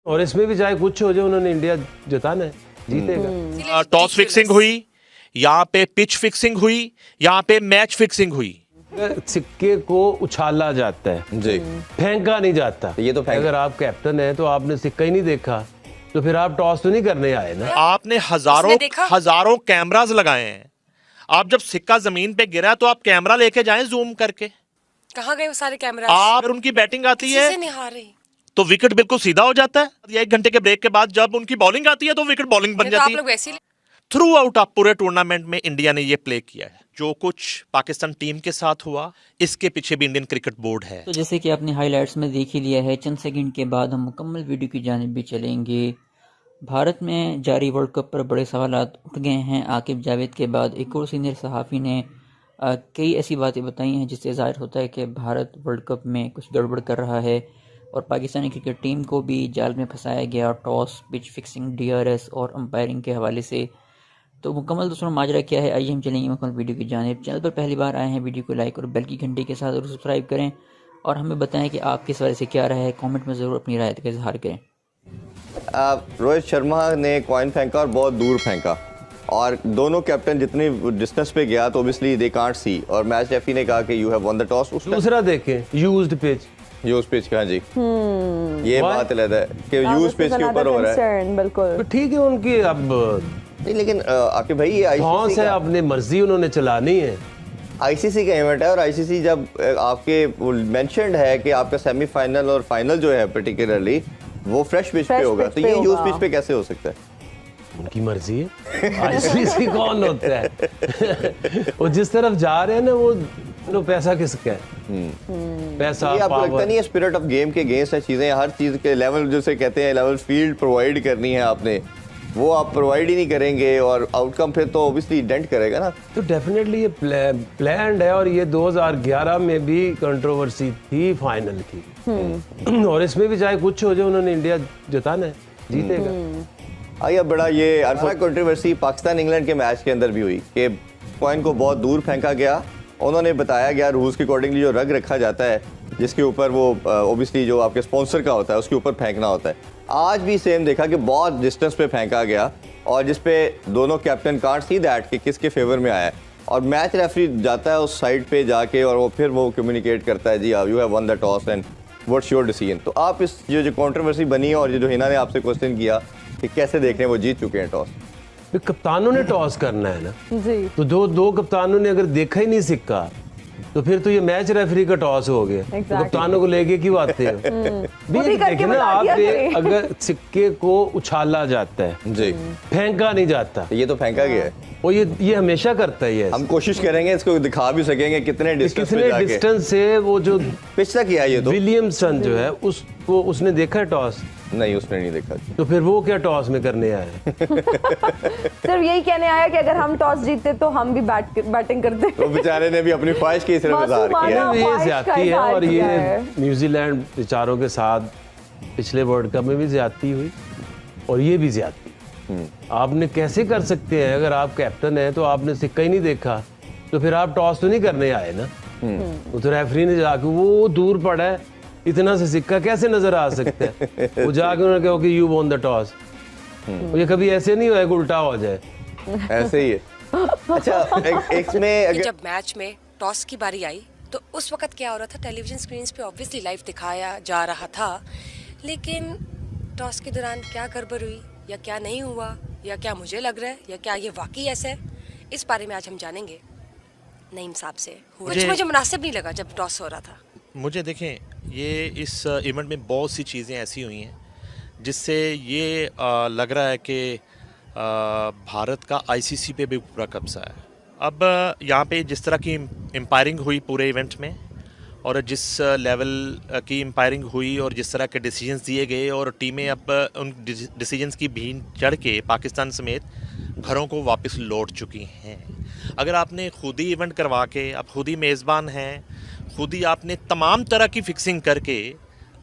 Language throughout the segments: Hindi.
और इसमें भी चाहे कुछ हो जाए, उन्होंने इंडिया जिताना है, जीतेगा। टॉस फिक्सिंग हुई, यहाँ पे पिच फिक्सिंग हुई, यहाँ पे मैच फिक्सिंग हुई। सिक्के को उछाला जाता है जी, फेंका नहीं जाता। ये तो अगर आप कैप्टन है तो आपने सिक्का ही नहीं देखा, तो फिर आप टॉस तो नहीं करने आए ना। आपने हजारों कैमरास लगाए हैं। आप जब सिक्का जमीन पे गिरा तो आप कैमरा लेके जाएं जूम करके। कहाँ गए वो सारे कैमरा? आप उनकी बैटिंग आती है तो विकेट बिल्कुल सीधा हो जाता है। या 1 घंटे के ब्रेक के बाद जब उनकी बॉलिंग आती है तो विकेट बॉलिंग बन जाती है। थ्रू आउट आप पूरे टूर्नामेंट में इंडिया ने ये प्ले किया है। जो कुछ पाकिस्तान टीम के साथ हुआ, इसके पीछे भी इंडियन क्रिकेट बोर्ड है। तो जैसे कि आपने हाइलाइट्स में देख ही लिया है, चंद सेकंड के बाद हम मुकम्मल वीडियो की जानिब भी चलेंगे। भारत में जारी वर्ल्ड कप पर बड़े सवालात उठ गए हैं। आकिब जावेद के बाद एक और सीनियर सहाफ़ी ने कई ऐसी बातें बताई हैं जिससे ज़ाहिर होता है कि भारत वर्ल्ड कप में कुछ गड़बड़ कर रहा है और पाकिस्तानी क्रिकेट टीम को भी जाल में फंसाया गया टॉस, पिच फिक्सिंग, DRS और अंपायरिंग के हवाले से। तो मुकम्मल दोस्तों माजरा क्या है, आइए हम चलेंगे मुकम्मल वीडियो की जानिब। चैनल पर पहली बार आए हैं, वीडियो को लाइक और बेल की घंटी के साथ जरूर सब्सक्राइब करें और हमें बताएं कि आपके इस हवाले से क्या राय है। कमेंट में ज़रूर अपनी राय का इजहार करें। रोहित शर्मा ने कॉइन फेंका और बहुत दूर फेंका और दोनों कैप्टन जितनी डिस्टेंस पे गया तो ऑब्वियसली दे कांट सी, और मैच रेफरी ने कहा कि you have won the toss. दूसरा देखें यूज्ड पिच का जी, ये बात अलग है कि यूज पिच के ऊपर हो रहा है। बिल्कुल ठीक है उनकी, अब नहीं लेकिन आके भाई ये कौन सा अपनी मर्जी उन्होंने चलानी है। आईसीसी का इवेंट है और आईसीसी जब आपके मेंशन्ड है कि आपका सेमीफाइनल और फाइनल जो है पर्टिकुलरली वो फ्रेश पिच पे होगा, तो ये यूज पिच पे कैसे हो सकता है? उनकी मर्जी है। आईसीसी कौन होता है? वो जिस तरफ जा रहे हैं ना, वो पैसा किसका है? पैसा, ये आपको पावर। लगता नहीं है स्पिरिट ऑफ गेम के अगेंस्ट है चीजें? हर चीज के लेवल जैसे कहते हैं लेवल फील्ड प्रोवाइड करनी है आपने, वो आप प्रोवाइड ही नहीं करेंगे और आउटकम फिर तो ऑब्वियसली डेंट करेगा ना। तो डेफिनेटली ये प्लान्ड है और ये 2011 में भी कंट्रोवर्सी थी फाइनल की। और इसमें भी चाहे कुछ हो जाए, उन्होंने इंडिया जिताना है, जीतेगा। आइए बड़ा ये कंट्रोवर्सी पाकिस्तान इंग्लैंड के मैच के अंदर भी हुई कि कॉइन को बहुत दूर फेंका गया। उन्होंने बताया गया रूल्स के अकॉर्डिंगली जो रग रखा जाता है जिसके ऊपर वो ऑब्वियसली जो आपके स्पॉन्सर का होता है उसके ऊपर फेंकना होता है, आज भी सेम देखा कि बहुत डिस्टेंस पे फेंका गया और जिसपे दोनों कैप्टन कांट सी दैट कि किसके फेवर में आया है। और मैच रेफरी जाता है उस साइड पे जाके और वो फिर वो कम्युनिकेट करता है, जी you have won the toss and what's your decision. तो आप इस जो कंट्रोवर्सी बनी है और ये जो हिना ने आपसे क्वेश्चन किया कि कैसे देख रहे हैं, वो जीत चुके हैं टॉस। कप्तानों ने टॉस करना है ना जी। तो दो कप्तानों ने अगर देखा ही नहीं सिक्का तो फिर तो ये मैच रेफरी का टॉस हो गया। तो कप्तानों को लेके क्यों आते हो? देखिए ना, आप अगर सिक्के को उछाला जाता है जी, फेंका नहीं जाता। ये तो फेंका गया है, वो ये हमेशा करता है। हम कोशिश करेंगे इसको दिखा भी सकेंगे कितने डिस्टेंस से वो जो पिछला किया ये तो विलियमसन जो है उसको उसने देखा है टॉस? नहीं, उसने नहीं देखा। तो फिर वो क्या टॉस में करने आया? सिर्फ यही कहने आया कि अगर हम टॉस जीतते तो हम भी बैटिंग करते। तो बेचारे ने भी अपनी ख्वाहिश की सिर्फ इज़हार किया। ये ज्यादती है और ये न्यूजीलैंड बेचारों के साथ पिछले वर्ल्ड कप में भी ज्यादती हुई और ये भी ज्यादती। आपने कैसे कर सकते हैं? अगर आप कैप्टन है तो आपने सिक्का ही नहीं देखा, तो फिर आप टॉस तो नहीं करने आए ना। तो रेफरी ने जाके वो दूर पड़ा है, इतना से सिक्का कैसे नजर आ सकता है? वो जाके उन्होंने कहा कि यू वॉन द टॉस। ये कभी ऐसे नहीं होगा कि उल्टा हो जाए, ऐसे ही है। अच्छा, इसमें जब मैच में टॉस की बारी आई तो उस वक्त क्या हो रहा था? टेलीविजन स्क्रीन पे ऑब्वियसली लाइव दिखाया जा रहा था, लेकिन टॉस के दौरान क्या गड़बड़ हुई या क्या नहीं हुआ या क्या मुझे लग रहा है या क्या ये वाकई ऐसा है, इस बारे में आज हम जानेंगे नईम साहब से। मुझे मुनासिब नहीं लगा जब टॉस हो रहा था। मुझे देखें, ये इस इवेंट में बहुत सी चीज़ें ऐसी हुई हैं जिससे ये लग रहा है कि भारत का आईसीसी पे भी पूरा कब्जा है। अब यहाँ पे जिस तरह की एम्पायरिंग हुई पूरे इवेंट में और जिस लेवल की एम्पायरिंग हुई और जिस तरह के डिसीजंस दिए गए और टीमें अब उन डिसीजंस की भीड़ चढ़ के पाकिस्तान समेत घरों को वापस लौट चुकी हैं। अगर आपने खुद ही इवेंट करवा के, आप खुद ही मेज़बान हैं, खुद ही आपने तमाम तरह की फिक्सिंग करके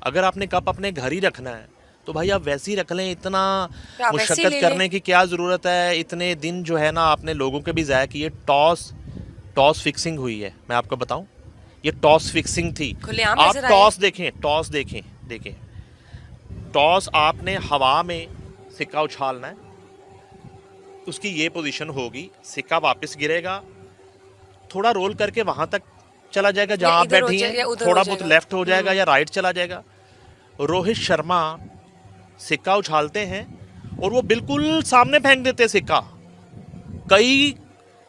अगर आपने कप अपने घर ही रखना है तो भाई आप वैसे ही रख लें। इतना मुशक्कत करने की क्या ज़रूरत है? इतने दिन जो है ना आपने लोगों के भी ज़ाया किए। टॉस फिक्सिंग हुई है, मैं आपको बताऊं, ये टॉस फिक्सिंग थी। आप टॉस देखें टॉस आपने हवा में सिक्का उछालना है, उसकी ये पोजीशन होगी, सिक्का वापस गिरेगा, थोड़ा रोल करके वहां तक चला जाएगा जहां आप इधर हो बैठी जाए- या हैं, उधर थोड़ा हो बहुत जाएगा। लेफ्ट हो जाएगा या राइट चला जाएगा। रोहित शर्मा सिक्का उछालते हैं और वो बिल्कुल सामने फेंक देते हैं सिक्का, कई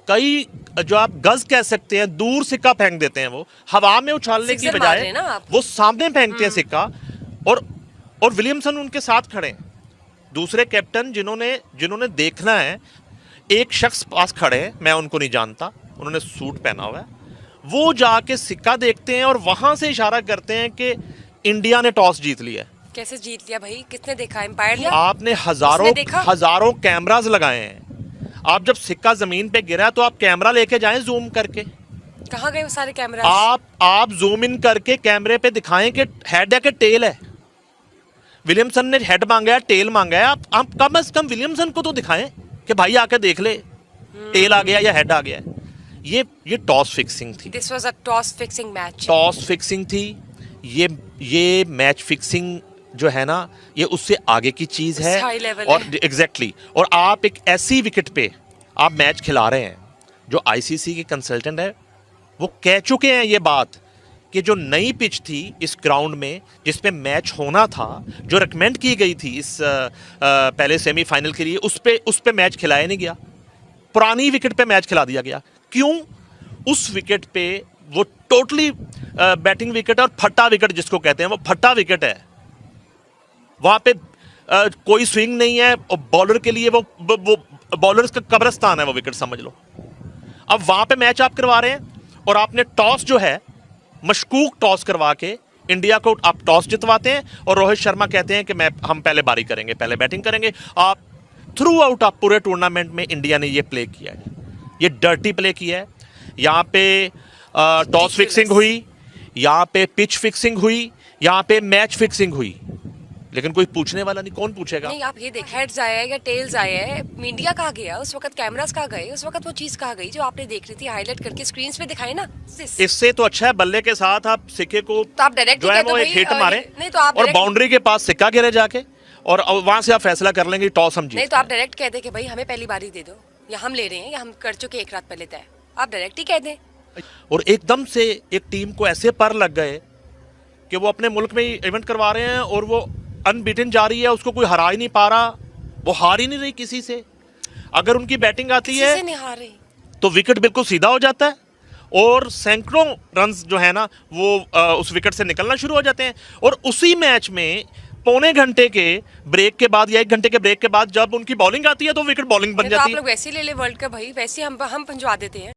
कई जो आप गज कह सकते हैं दूर सिक्का फेंक देते हैं। वो हवा में उछालने की Sixer मार रहे बजाय हैं ना आप। वो सामने फेंकते हैं सिक्का। और विलियमसन उनके साथ खड़े हैं, दूसरे कैप्टन जिन्होंने देखना है। एक शख्स पास खड़े हैं, मैं उनको नहीं जानता, उन्होंने सूट पहना हुआ है, वो जाके सिक्का देखते हैं और वहां से इशारा करते हैं कि इंडिया ने टॉस जीत लिया है। कैसे जीत लिया भाई? किसने देखा? एम्पायर ने? आपने उसने देखा? हजारों कैमरास लगाए हैं। आप जब सिक्का जमीन पे गिरा तो आप कैमरा लेके जाएं जूम करके, कहाँ गए वो सारे कैमरा? आप जूम इन करके कैमरे पे दिखाएं कि हेड है कि टेल है। विलियमसन ने हेड मांगा है, टेल मांगा है, आप कम से कम विलियमसन को तो दिखाएं कि भाई आके देख ले टेल आ गया या हेड आ गया है। ये टॉस फिक्सिंग थी, this was a toss fixing match. Toss fixing थी। ये मैच फिक्सिंग जो है ना, ये उससे आगे की चीज है। हाई लेवल और है। एग्जैक्टली और आप एक ऐसी विकेट पे आप मैच खिला रहे हैं, जो आईसीसी के कंसल्टेंट है वो कह चुके हैं ये बात कि जो नई पिच थी इस ग्राउंड में जिस पे मैच होना था, जो रिकमेंड की गई थी इस पहले सेमीफाइनल के लिए, उस पे मैच खिलाया नहीं गया, पुरानी विकेट पे मैच खिला दिया गया। क्यों? उस विकेट पे वो टोटली बैटिंग विकेट और फट्टा विकेट जिसको कहते हैं, वो फट्टा विकेट है। वहां पे कोई स्विंग नहीं है और बॉलर के लिए वो बॉलर्स का कब्रिस्तान है वो विकेट, समझ लो। अब वहां पे मैच आप करवा रहे हैं और आपने टॉस जो है मशकूक टॉस करवा के इंडिया को आप टॉस जितवाते हैं और रोहित शर्मा कहते हैं कि हम पहले बारी करेंगे, पहले बैटिंग करेंगे। आप थ्रू आउट आप पूरे टूर्नामेंट में इंडिया ने ये प्ले किया है, ये डर्टी प्ले किया है। यहाँ पे टॉस फिक्सिंग हुई, यहाँ पे पिच फिक्सिंग हुई, यहाँ पे मैच फिक्सिंग हुई, लेकिन कोई पूछने वाला नहीं। कौन पूछेगा? नहीं, आप ये देख, हेड्स आया है या टेल्स आया है, मीडिया कहाँ गया उस वक्त, कैमरास कहाँ गए उस वक्त, वो चीज कहाँ गई जो आपने देख रही थी, हाईलाइट करके स्क्रीन पे दिखाई ना। इससे तो अच्छा है बल्ले के साथ आप सिक्के को तो आप डायरेक्ट जो है वो एक हिट मारे नहीं तो आप और direct- बाउंड्री के पास सिक्का गिरे जाके, और वहां से आप फैसला कर लेंगे टॉस हम जीत नहीं तो आप डायरेक्ट कह दे कि भाई हमें पहली बारी दे दो, या हम ले रहे हैं, या हम कर चुके एक रात पहले तय। आप डायरेक्ट ही कह दें। और एकदम से एक टीम को ऐसे पर लग गए कि वो अपने मुल्क में इवेंट करवा रहे हैं और वो अनबीटन जा रही है, उसको कोई हरा ही नहीं पा रहा, वो हार ही नहीं रही किसी से। अगर उनकी बैटिंग आती किसी है से नहीं हार रही। तो विकेट बिल्कुल सीधा हो जाता है और सैकड़ों रन्स जो है ना वो उस विकेट से निकलना शुरू हो जाते हैं। और उसी मैच में पौने घंटे के ब्रेक के बाद या 1 घंटे के ब्रेक के बाद जब उनकी बॉलिंग आती है तो विकेट बॉलिंग बन नहीं तो आप जाती है। लोग वैसे ही ले ले वर्ल्ड कप भाई, वैसे हम पंजवा देते हैं।